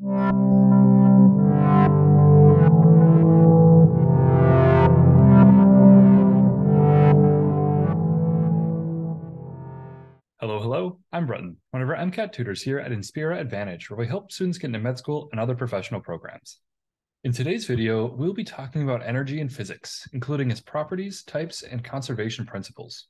Hello, I'm Bretton, one of our MCAT tutors here at Inspira Advantage, where we help students get into med school and other professional programs. In today's video, we'll be talking about energy in physics, including its properties, types, and conservation principles.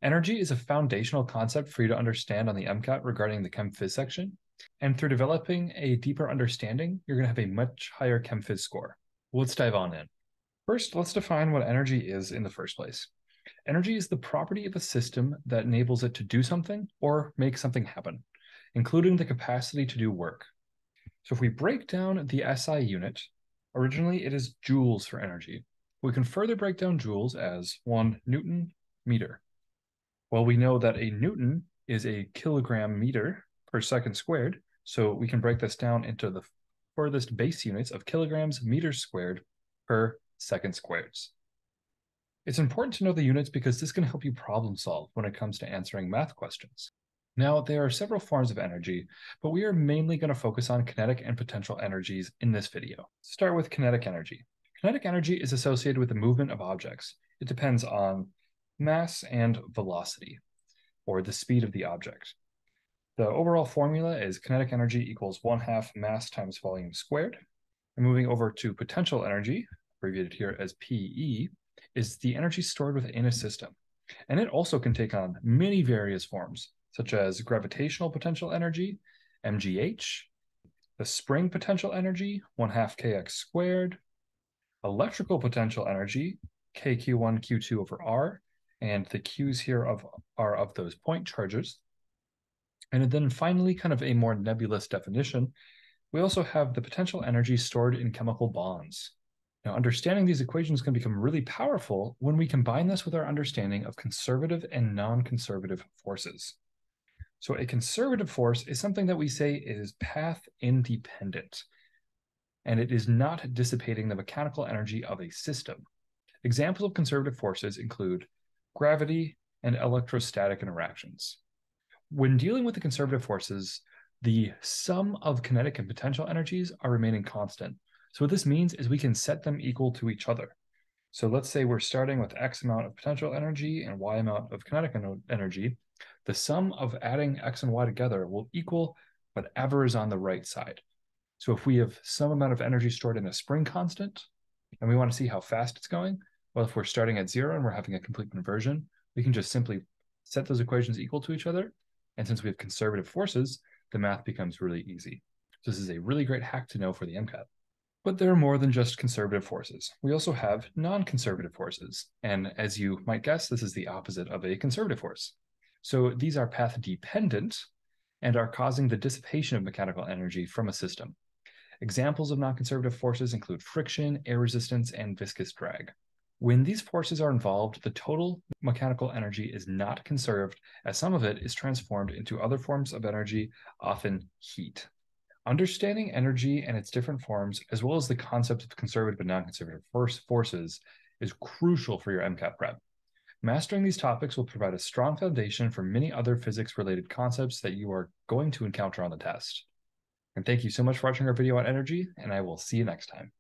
Energy is a foundational concept for you to understand on the MCAT regarding the Chem Phys section, and through developing a deeper understanding, you're going to have a much higher Chem Phys score. Let's dive on in. First, let's define what energy is in the first place. Energy is the property of a system that enables it to do something or make something happen, including the capacity to do work. So if we break down the SI unit, originally it is joules for energy. We can further break down joules as 1 Newton meter. Well, we know that a Newton is a kilogram meter per second squared, so we can break this down into the furthest base units of kilograms meters squared per second squares. It's important to know the units because this can help you problem solve when it comes to answering math questions. Now, there are several forms of energy, but we are mainly going to focus on kinetic and potential energies in this video. Start with kinetic energy. Kinetic energy is associated with the movement of objects. It depends on mass and velocity, or the speed of the object. The overall formula is kinetic energy equals 1/2 mass times volume squared. And moving over to potential energy, abbreviated here as PE, is the energy stored within a system. And it also can take on many various forms, such as gravitational potential energy, MGH, the spring potential energy, 1/2 kx squared, electrical potential energy, kq1, q2 over r, and the q's here are of those point charges. And then finally, kind of a more nebulous definition, we also have the potential energy stored in chemical bonds. Now, understanding these equations can become really powerful when we combine this with our understanding of conservative and non-conservative forces. So a conservative force is something that we say is path independent, and it is not dissipating the mechanical energy of a system. Examples of conservative forces include gravity and electrostatic interactions. When dealing with the conservative forces, the sum of kinetic and potential energies are remaining constant. So what this means is we can set them equal to each other. So let's say we're starting with X amount of potential energy and Y amount of kinetic energy. The sum of adding X and Y together will equal whatever is on the right side. So if we have some amount of energy stored in a spring constant, and we want to see how fast it's going, well, if we're starting at 0 and we're having a complete conversion, we can just simply set those equations equal to each other. And since we have conservative forces, the math becomes really easy. So this is a really great hack to know for the MCAT. But there are more than just conservative forces. We also have non-conservative forces. And as you might guess, this is the opposite of a conservative force. So these are path dependent and are causing the dissipation of mechanical energy from a system. Examples of non-conservative forces include friction, air resistance, and viscous drag. When these forces are involved, the total mechanical energy is not conserved, as some of it is transformed into other forms of energy, often heat. Understanding energy and its different forms, as well as the concept of conservative and non-conservative forces, is crucial for your MCAT prep. Mastering these topics will provide a strong foundation for many other physics-related concepts that you are going to encounter on the test. And thank you so much for watching our video on energy, and I will see you next time.